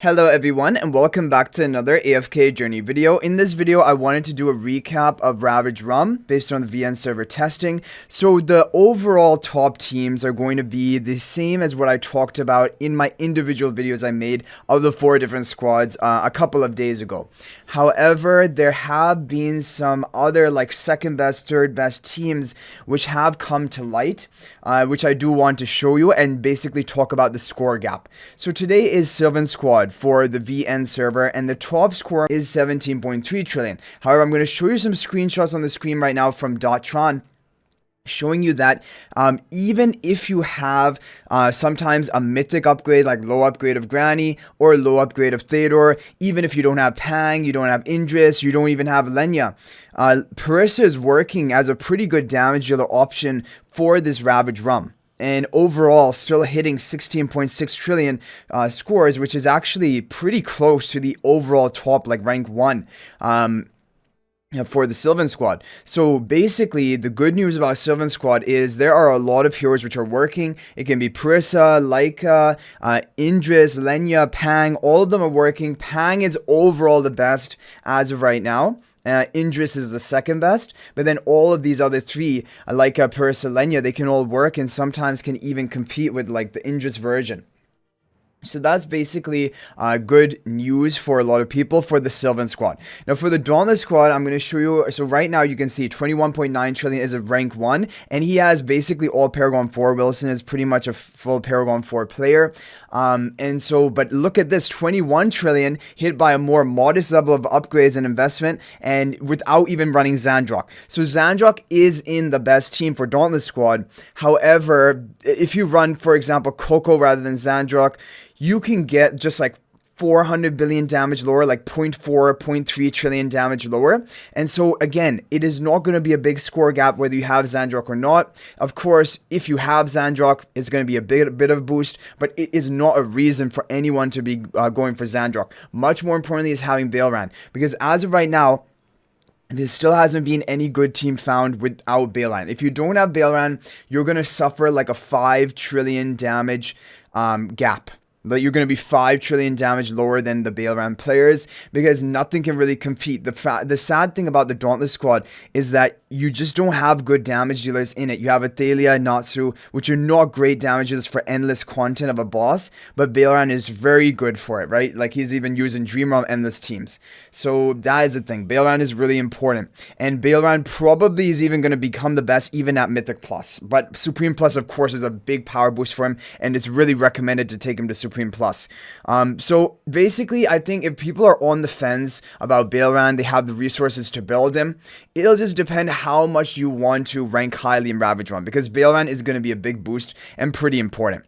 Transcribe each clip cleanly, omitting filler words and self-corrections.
Hello everyone and welcome back to another AFK journey video. In this video I wanted to do a recap of Ravaged based on the VN server testing. So the overall top teams are going to be the same as what I talked about in my individual videos I made of the 4 different squads a couple of days ago. However, there have been some other like second best, third best teams which have come to light, which I do want to show you and basically talk about the score gap. So today is Sylvan squad for the VN server and the top score is 17.3 trillion. However, I'm going to show you some screenshots on the screen right now from Tron, showing you that even if you have sometimes a mythic upgrade like low upgrade of Granny or low upgrade of Theodore, even if you don't have Pang, you don't have Indris, you don't even have Lenya, Parissa is working as a pretty good damage dealer option for this Ravaged and overall still hitting 16.6 trillion scores, which is actually pretty close to the overall top like rank 1 for the Sylvan squad. So basically the good news about Sylvan squad is there are a lot of heroes which are working. It can be Parissa, Laika, Indris, Lenya, Pang, all of them are working. Pang is overall the best as of right now. Indris is the second best, but then all of these other 3, like Parissa, Lenya, they can all work and sometimes can even compete with like the Indris version. So that's basically good news for a lot of people for the Sylvan squad. Now for the Dauntless squad, I'm going to show you. So right now you can see 21.9 trillion is a rank 1 and he has basically all Paragon 4. Wilson is pretty much a full Paragon 4 player. But look at this, 21 trillion hit by a more modest level of upgrades and investment and without even running Zandrok. So Zandrok is in the best team for Dauntless squad. However, if you run, for example, Koko rather than Zandrok, you can get just like 400 billion damage lower, like 0.4, 0.3 trillion damage lower. And so again, it is not going to be a big score gap whether you have Zandrok or not. Of course, if you have Zandrok, it's going to be a bit of a boost, but it is not a reason for anyone to be going for Zandrok. Much more importantly is having Baelran, because as of right now, there still hasn't been any good team found without Baelran. If you don't have Baelran, you're going to suffer like a 5 trillion damage gap. Like you're going to be 5 trillion damage lower than the Baelran players because nothing can really compete. The sad thing about the Dauntless squad is that you just don't have good damage dealers in it. You have Athalia, Natsu, which are not great damages for endless content of a boss, but Baelran is very good for it, right? Like he's even using Dream Realm endless teams. So that is the thing. Baelran is really important. And Baelran probably is even going to become the best even at Mythic Plus. But Supreme Plus, of course, is a big power boost for him, and it's really recommended to take him to Supreme Plus. So basically, I think if people are on the fence about Baelran, they have the resources to build him. It'll just depend how much you want to rank highly in Ravaged because Baelran is going to be a big boost and pretty important.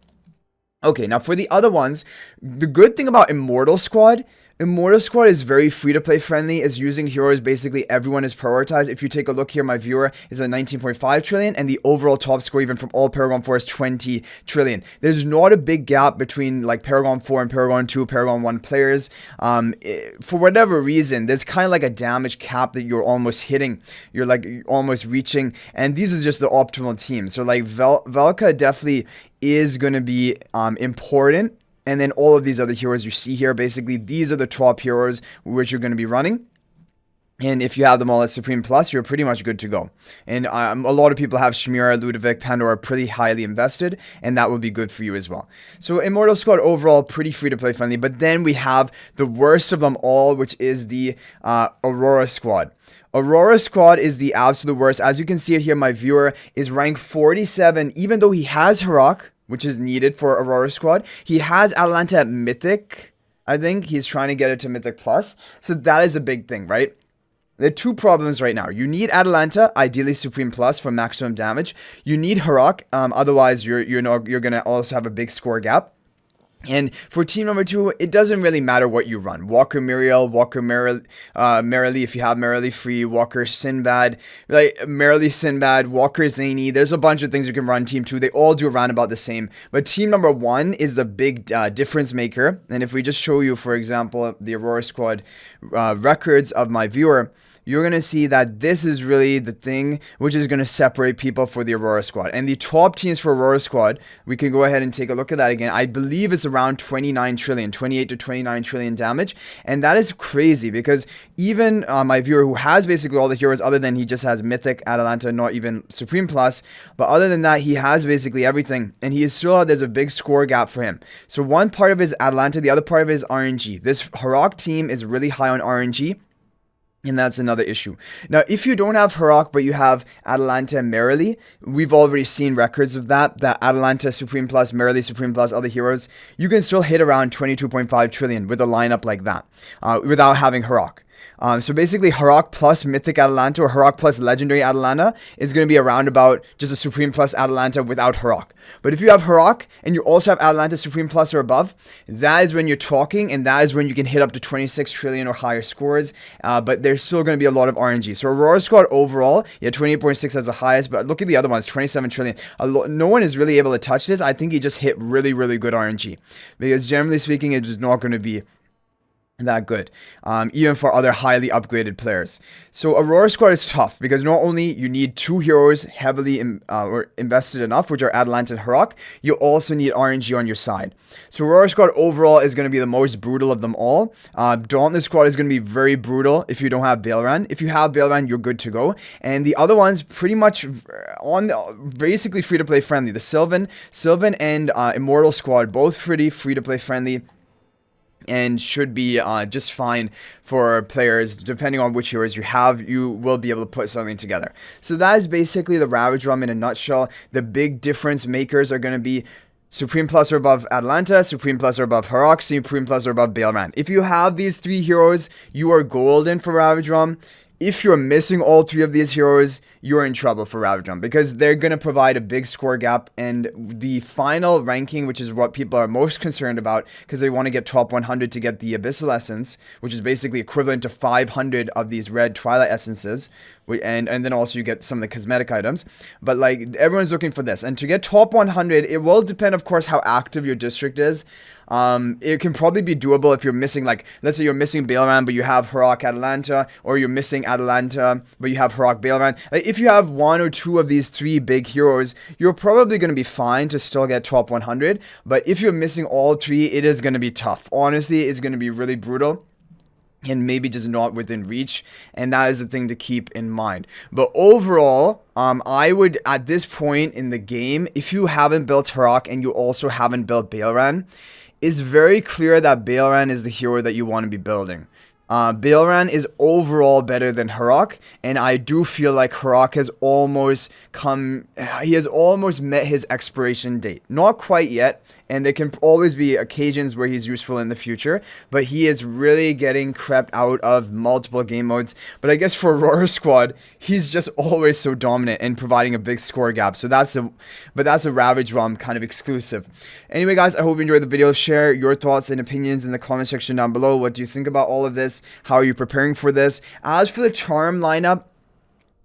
Okay, now for the other ones, the good thing about Immortal squad is very free-to-play friendly, is using heroes basically everyone is prioritized. If you take a look here, my viewer is at 19.5 trillion, and the overall top score even from all Paragon 4 is 20 trillion. There's not a big gap between like Paragon 4 and Paragon 2, Paragon 1 players. For whatever reason, there's kind of like a damage cap that you're almost hitting. You're like almost reaching, and these are just the optimal teams. So like Velka definitely is going to be important. And then all of these other heroes you see here, basically, these are the top heroes which you're going to be running. And if you have them all at Supreme Plus, you're pretty much good to go. And a lot of people have Shmira, Ludovic, Pandora pretty highly invested, and that will be good for you as well. So Immortal squad overall, pretty free-to-play friendly. But then we have the worst of them all, which is the Aurora squad. Aurora squad is the absolute worst. As you can see it here, my viewer is rank 47, even though he has Harak, which is needed for Aurora squad. He has Atalanta at Mythic. I think he's trying to get it to Mythic Plus. So that is a big thing, right? There are 2 problems right now. You need Atalanta, ideally Supreme Plus for maximum damage. You need Harak, otherwise you're going to also have a big score gap. And for team number 2, it doesn't really matter what you run. Walker Muriel, Walker Merrily, if you have Merrily free, Walker Sinbad, like Merrily Sinbad, Walker Zany. There's a bunch of things you can run team 2. They all do around about the same. But team number 1 is the big difference maker. And if we just show you, for example, the Aurora squad records of my viewer, you're going to see that this is really the thing which is going to separate people for the Aurora squad. And the top teams for Aurora squad, we can go ahead and take a look at that again. I believe it's around 29 trillion, 28 to 29 trillion damage. And that is crazy because even my viewer who has basically all the heroes other than he just has Mythic, Atalanta, not even Supreme Plus. But other than that, he has basically everything. And he is still, there's a big score gap for him. So one part of it is Atalanta, the other part of it is RNG. This Harak team is really high on RNG. And that's another issue. Now, if you don't have Harak, but you have Atalanta and Merrily, we've already seen records of that Atalanta, Supreme Plus, Merrily, Supreme Plus, other heroes, you can still hit around 22.5 trillion with a lineup like that, without having Harak. So basically, Harak plus Mythic Atalanta or Harak plus Legendary Atalanta is going to be around about just a Supreme Plus Atalanta without Harak. But if you have Harak and you also have Atalanta Supreme Plus or above, that is when you're talking, and that is when you can hit up to 26 trillion or higher scores. But there's still going to be a lot of RNG. So Aurora squad overall, yeah, 28.6 as the highest, but look at the other ones, 27 trillion. No one is really able to touch this. I think he just hit really, really good RNG. Because generally speaking, it's just not going to be that good, even for other highly upgraded players. So Aurora squad is tough because not only you need two heroes heavily or invested enough, which are Atalanta and Harak, you also need RNG on your side. So Aurora squad overall is going to be the most brutal of them all. Dauntless squad is going to be very brutal if you don't have Baelran. If you have Baelran, you're good to go. And the other ones pretty much on basically free to play friendly. The Sylvan and Immortal squad both pretty free to play friendly. And should be just fine for players. Depending on which heroes you have, you will be able to put something together. So that is basically the Ravaged in a nutshell. The big difference makers are going to be Supreme Plus or above Atalanta, Supreme Plus or above Harak, Supreme Plus or above Baelran. If you have these three heroes, you are golden for Ravaged. If you're missing all three of these heroes, you're in trouble for Ravaged because they're going to provide a big score gap. And the final ranking, which is what people are most concerned about because they want to get top 100 to get the Abyssal Essence, which is basically equivalent to 500 of these red Twilight Essences. And then also you get some of the cosmetic items. But like everyone's looking for this. And to get top 100, it will depend, of course, how active your district is. It can probably be doable if you're missing, like, let's say you're missing Baelran, but you have Harak Atalanta, or you're missing Atalanta, but you have Harak Baelran. Like, if you have one or two of these three big heroes, you're probably going to be fine to still get top 100. But if you're missing all three, it is going to be tough. Honestly, it's going to be really brutal. And maybe just not within reach, and that is the thing to keep in mind. But overall, I would, at this point in the game, if you haven't built Harak and you also haven't built Baelran, it's very clear that Baelran is the hero that you want to be building. Baelran is overall better than Harak, and I do feel like Harak has almost met his expiration date. Not quite yet, and there can always be occasions where he's useful in the future, but he is really getting crept out of multiple game modes. But I guess for Aurora squad, he's just always so dominant and providing a big score gap. So that's a Ravaged kind of exclusive. Anyway, guys, I hope you enjoyed the video. Share your thoughts and opinions in the comment section down below. What do you think about all of this? How are you preparing for this? As for the charm lineup,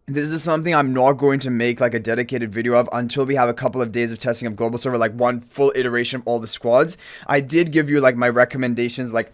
this is something I'm not going to make like a dedicated video of until we have a couple of days of testing of global server, like one full iteration of all the squads. I did give you like my recommendations, like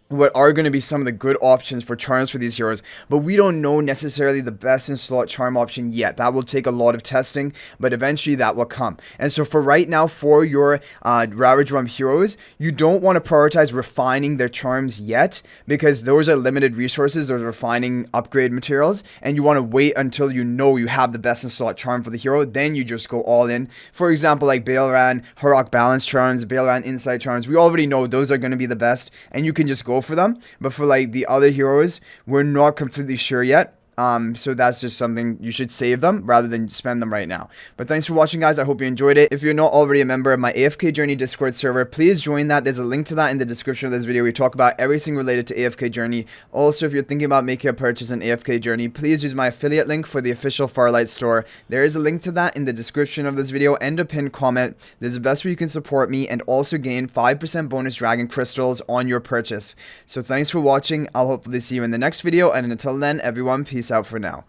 what are going to be some of the good options for charms for these heroes, but we don't know necessarily the best in slot charm option yet. That will take a lot of testing, but eventually that will come. And so for right now, for your Ravaged heroes, you don't want to prioritize refining their charms yet, because those are limited resources, those are refining upgrade materials, and you want to wait until you know you have the best in slot charm for the hero, then you just go all in. For example, like Baelran, Harak balance charms, Baelran insight charms, we already know those are going to be the best, and you can just go for them. But for like the other heroes, we're not completely sure yet. So that's just something you should save them rather than spend them right now. But thanks for watching, guys. I hope you enjoyed it. If you're not already a member of my AFK Journey Discord server, please join that. There's a link to that in the description of this video. We talk about everything related to AFK Journey. Also, if you're thinking about making a purchase in AFK Journey, please use my affiliate link for the official Farlight store. There is a link to that in the description of this video and a pinned comment. This is the best way you can support me and also gain 5% bonus dragon crystals on your purchase. So thanks for watching. I'll hopefully see you in the next video, and until then, everyone, peace out for now.